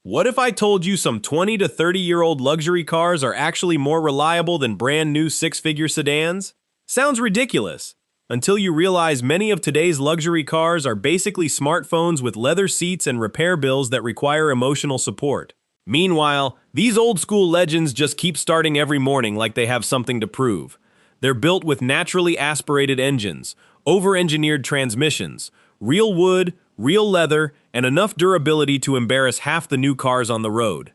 What if I told you some 20 to 30-year-old luxury cars are actually more reliable than brand new six-figure sedans? Sounds ridiculous, until you realize many of today's luxury cars are basically smartphones with leather seats and repair bills that require emotional support. Meanwhile, these old-school legends just keep starting every morning like they have something to prove. They're built with naturally aspirated engines, over-engineered transmissions, real wood, real leather, and enough durability to embarrass half the new cars on the road.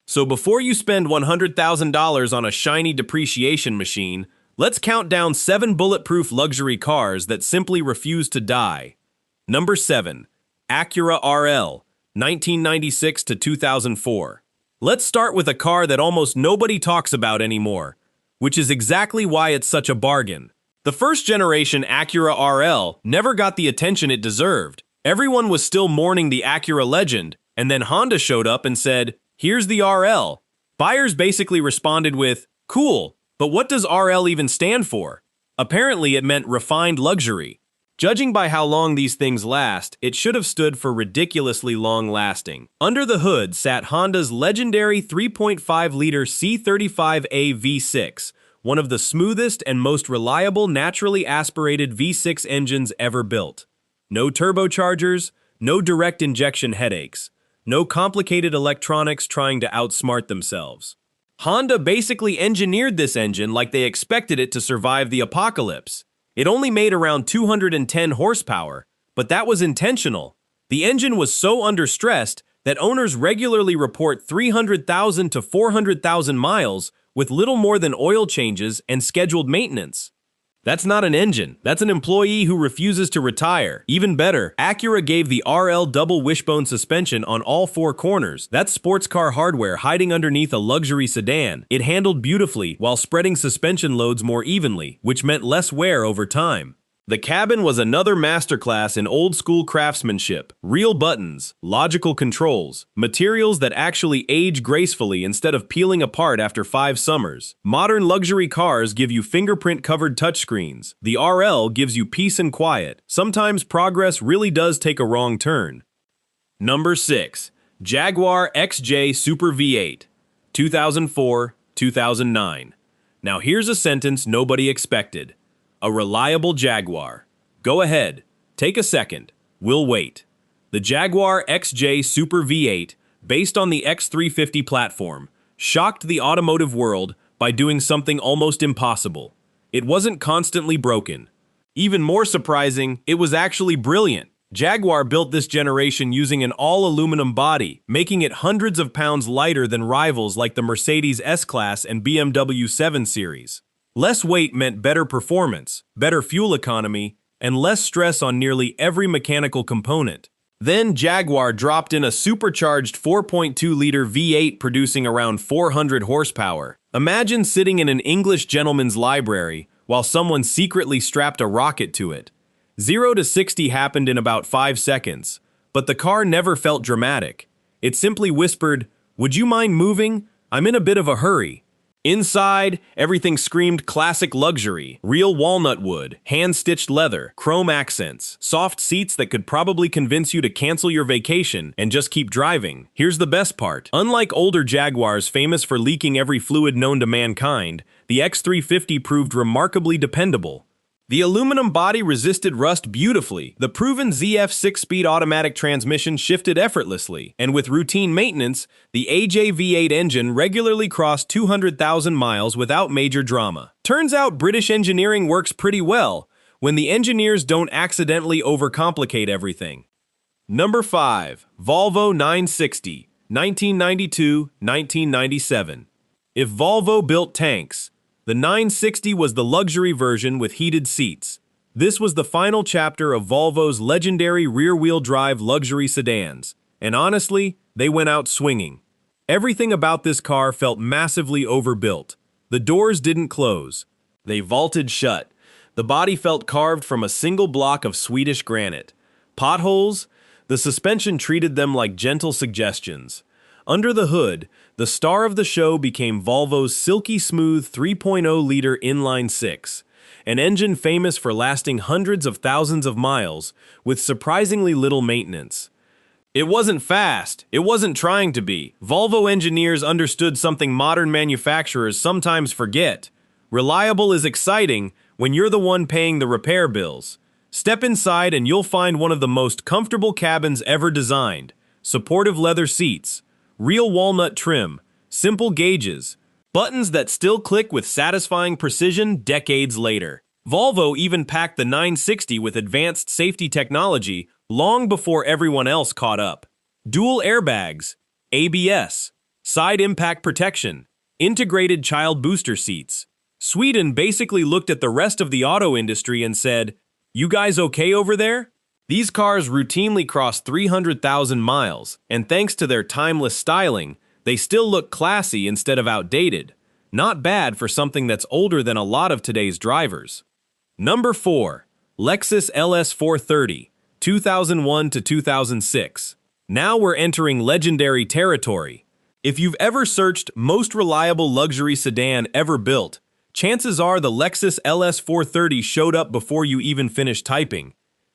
So before you spend $100,000 on a shiny depreciation machine, let's count down 7 bulletproof luxury cars that simply refuse to die. Number 7. Acura RL, 1996 to 2004. Let's start with a car that almost nobody talks about anymore, which is exactly why it's such a bargain. The first-generation Acura RL never got the attention it deserved. Everyone was still mourning the Acura legend, and then Honda showed up and said, "Here's the RL." Buyers basically responded with, "Cool, but what does RL even stand for?" Apparently it meant refined luxury. Judging by how long these things last, it should have stood for ridiculously long-lasting. Under the hood sat Honda's legendary 3.5-liter C35A V6, one of the smoothest and most reliable naturally aspirated V6 engines ever built. No turbochargers, no direct injection headaches, no complicated electronics trying to outsmart themselves. Honda basically engineered this engine like they expected it to survive the apocalypse. It only made around 210 horsepower, but that was intentional. The engine was so understressed that owners regularly report 300,000 to 400,000 miles with little more than oil changes and scheduled maintenance. That's not an engine, that's an employee who refuses to retire. Even better, Acura gave the RL double wishbone suspension on all 4 corners. That's sports car hardware hiding underneath a luxury sedan. It handled beautifully while spreading suspension loads more evenly, which meant less wear over time. The cabin was another masterclass in old-school craftsmanship. Real buttons, logical controls, materials that actually age gracefully instead of peeling apart after 5 summers. Modern luxury cars give you fingerprint-covered touchscreens. The RL gives you peace and quiet. Sometimes progress really does take a wrong turn. Number 6. Jaguar XJ Super V8, 2004-2009. Now here's a sentence nobody expected. A reliable Jaguar. Go ahead, take a second, we'll wait. The Jaguar XJ Super V8, based on the X350 platform, shocked the automotive world by doing something almost impossible. It wasn't constantly broken. Even more surprising, it was actually brilliant. Jaguar built this generation using an all-aluminum body, making it hundreds of pounds lighter than rivals like the Mercedes S-Class and BMW 7 Series. Less weight meant better performance, better fuel economy, and less stress on nearly every mechanical component. Then Jaguar dropped in a supercharged 4.2-liter V8 producing around 400 horsepower. Imagine sitting in an English gentleman's library while someone secretly strapped a rocket to it. 0 to 60 happened in about 5 seconds, but the car never felt dramatic. It simply whispered, "Would you mind moving? I'm in a bit of a hurry." Inside, everything screamed classic luxury. Real walnut wood, hand-stitched leather, chrome accents, soft seats that could probably convince you to cancel your vacation and just keep driving. Here's the best part. Unlike older Jaguars famous for leaking every fluid known to mankind, the X350 proved remarkably dependable. The aluminum body resisted rust beautifully. The proven ZF 6-speed automatic transmission shifted effortlessly, and with routine maintenance, the AJ V8 engine regularly crossed 200,000 miles without major drama. Turns out British engineering works pretty well when the engineers don't accidentally overcomplicate everything. Number 5. Volvo 960, 1992-1997. If Volvo built tanks, the 960 was the luxury version with heated seats. This was the final chapter of Volvo's legendary rear-wheel drive luxury sedans, and honestly, they went out swinging. Everything about this car felt massively overbuilt. The doors didn't close. They vaulted shut. The body felt carved from a single block of Swedish granite. Potholes? The suspension treated them like gentle suggestions. Under the hood, the star of the show became Volvo's silky smooth 3.0-liter inline-six, an engine famous for lasting hundreds of thousands of miles with surprisingly little maintenance. It wasn't fast. It wasn't trying to be. Volvo engineers understood something modern manufacturers sometimes forget. Reliable is exciting when you're the one paying the repair bills. Step inside and you'll find one of the most comfortable cabins ever designed. Supportive leather seats, real walnut trim, simple gauges, buttons that still click with satisfying precision decades later. Volvo even packed the 960 with advanced safety technology long before everyone else caught up. Dual airbags, ABS, side impact protection, integrated child booster seats. Sweden basically looked at the rest of the auto industry and said, "You guys okay over there?" These cars routinely cross 300,000 miles, and thanks to their timeless styling, they still look classy instead of outdated. Not bad for something that's older than a lot of today's drivers. Number 4. Lexus LS430, 2001 to 2006. Now we're entering legendary territory. If you've ever searched most reliable luxury sedan ever built, chances are the Lexus LS430 showed up before you even finished typing.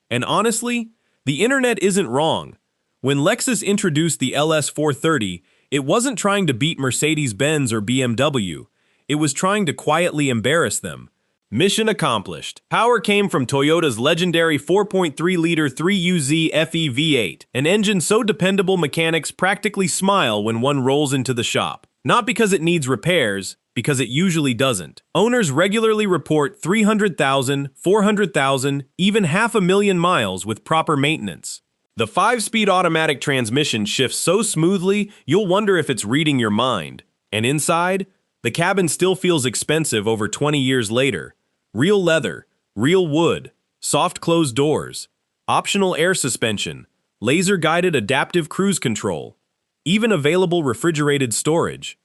And honestly, the internet isn't wrong. When Lexus introduced the LS430, it wasn't trying to beat Mercedes-Benz or BMW. It was trying to quietly embarrass them. Mission accomplished. Power came from Toyota's legendary 4.3-liter 3UZ FE V8, an engine so dependable mechanics practically smile when one rolls into the shop. Not because it needs repairs, because it usually doesn't. Owners regularly report 300,000, 400,000, even 500,000 miles with proper maintenance. The 5-speed automatic transmission shifts so smoothly, you'll wonder if it's reading your mind. And inside, the cabin still feels expensive over 20 years later. Real leather, real wood, soft closed doors, optional air suspension, laser-guided adaptive cruise control, even available refrigerated storage.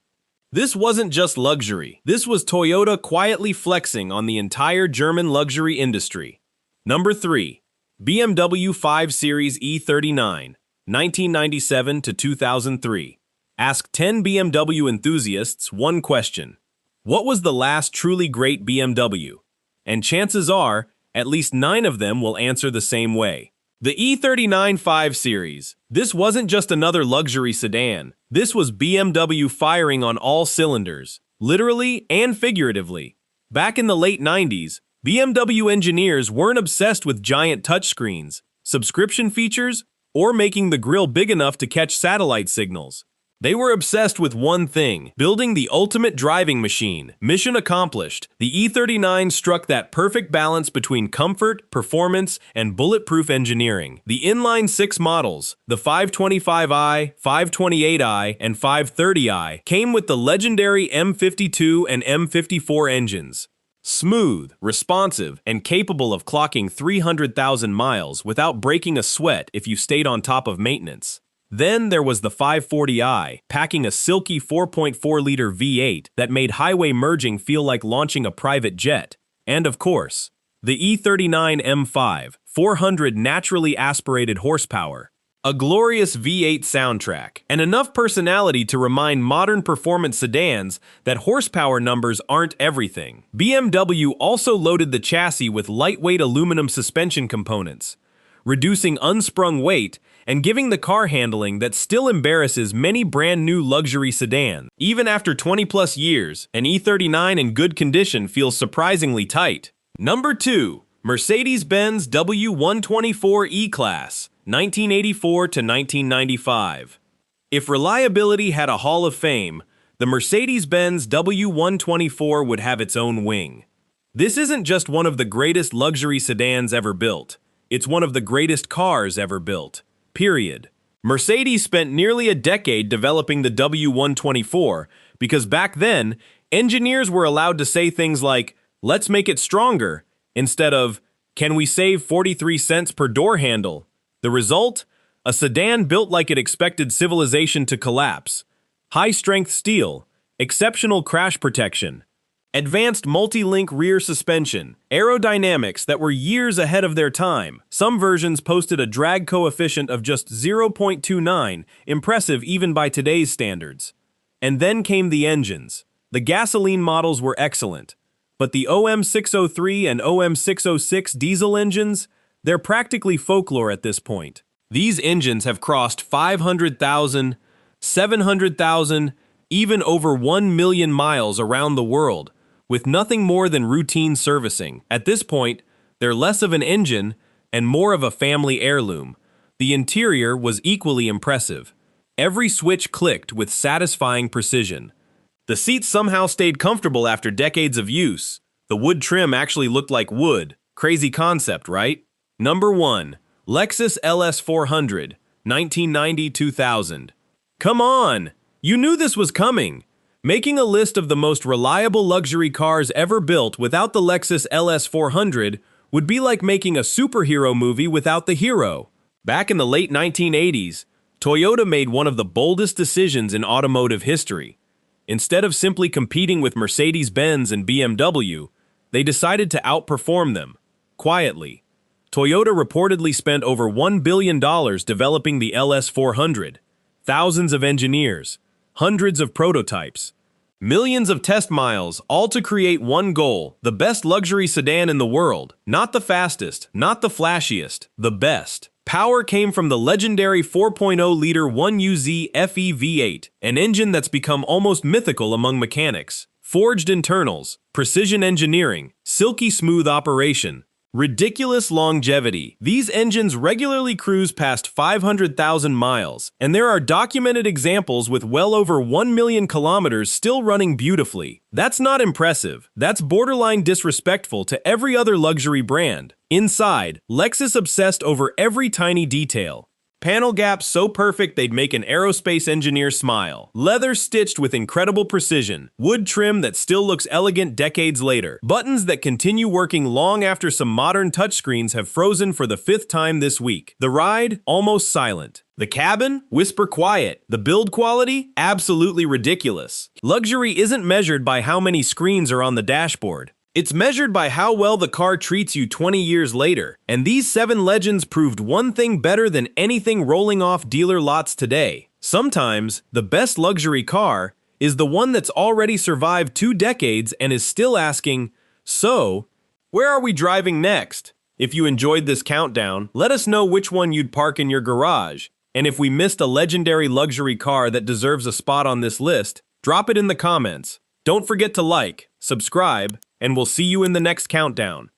This wasn't just luxury. This was Toyota quietly flexing on the entire German luxury industry. Number 3. BMW 5 Series E39, 1997 to 2003. Ask 10 BMW enthusiasts one question. What was the last truly great BMW? And chances are, at least 9 of them will answer the same way. The E39 5 Series. This wasn't just another luxury sedan. This was BMW firing on all cylinders, literally and figuratively. Back in the late 90s, BMW engineers weren't obsessed with giant touchscreens, subscription features, or making the grille big enough to catch satellite signals. They were obsessed with one thing, building the ultimate driving machine. Mission accomplished. The E39 struck that perfect balance between comfort, performance, and bulletproof engineering. The inline-6 models, the 525i, 528i, and 530i, came with the legendary M52 and M54 engines. Smooth, responsive, and capable of clocking 300,000 miles without breaking a sweat if you stayed on top of maintenance. Then there was the 540i, packing a silky 4.4-liter V8 that made highway merging feel like launching a private jet. And of course, the E39 M5, 400 naturally aspirated horsepower. A glorious V8 soundtrack, and enough personality to remind modern performance sedans that horsepower numbers aren't everything. BMW also loaded the chassis with lightweight aluminum suspension components, reducing unsprung weight and giving the car handling that still embarrasses many brand new luxury sedans. Even after 20+ years, an E39 in good condition feels surprisingly tight. Number 2. Mercedes-Benz W124 E-Class, 1984 to 1995. If reliability had a Hall of Fame, the Mercedes-Benz W124 would have its own wing. This isn't just one of the greatest luxury sedans ever built. It's one of the greatest cars ever built. Period. Mercedes spent nearly a decade developing the W124 because back then, engineers were allowed to say things like, "Let's make it stronger," instead of, "Can we save 43 cents per door handle?" The result? A sedan built like it expected civilization to collapse. High-strength steel, exceptional crash protection, advanced multi-link rear suspension, aerodynamics that were years ahead of their time. Some versions posted a drag coefficient of just 0.29, impressive even by today's standards. And then came the engines. The gasoline models were excellent, but the OM603 and OM606 diesel engines, they're practically folklore at this point. These engines have crossed 500,000, 700,000, even over 1 million miles around the world, with nothing more than routine servicing. At this point, they're less of an engine and more of a family heirloom. The interior was equally impressive. Every switch clicked with satisfying precision. The seats somehow stayed comfortable after decades of use. The wood trim actually looked like wood. Crazy concept, right? Number 1. Lexus LS400, 1990-2000. Come on! You knew this was coming! Making a list of the most reliable luxury cars ever built without the Lexus LS400 would be like making a superhero movie without the hero. Back in the late 1980s, Toyota made one of the boldest decisions in automotive history. Instead of simply competing with Mercedes-Benz and BMW, they decided to outperform them, quietly. Toyota reportedly spent over $1 billion developing the LS400, thousands of engineers, hundreds of prototypes, millions of test miles, all to create one goal: the best luxury sedan in the world. Not the fastest, not the flashiest, the best. Power came from the legendary 4.0-liter 1UZ FE V8, an engine that's become almost mythical among mechanics. Forged internals, precision engineering, silky smooth operation, ridiculous longevity. These engines regularly cruise past 500,000 miles, and there are documented examples with well over 1 million kilometers still running beautifully. That's not impressive. That's borderline disrespectful to every other luxury brand. Inside, Lexus obsessed over every tiny detail. Panel gaps so perfect they'd make an aerospace engineer smile. Leather stitched with incredible precision. Wood trim that still looks elegant decades later. Buttons that continue working long after some modern touchscreens have frozen for the 5th time this week. The ride, almost silent. The cabin, whisper quiet. The build quality, absolutely ridiculous. Luxury isn't measured by how many screens are on the dashboard. It's measured by how well the car treats you 20 years later, and these 7 legends proved one thing better than anything rolling off dealer lots today. Sometimes, the best luxury car is the one that's already survived 2 decades and is still asking, so, where are we driving next? If you enjoyed this countdown, let us know which one you'd park in your garage, and if we missed a legendary luxury car that deserves a spot on this list, drop it in the comments. Don't forget to like, subscribe, and we'll see you in the next countdown.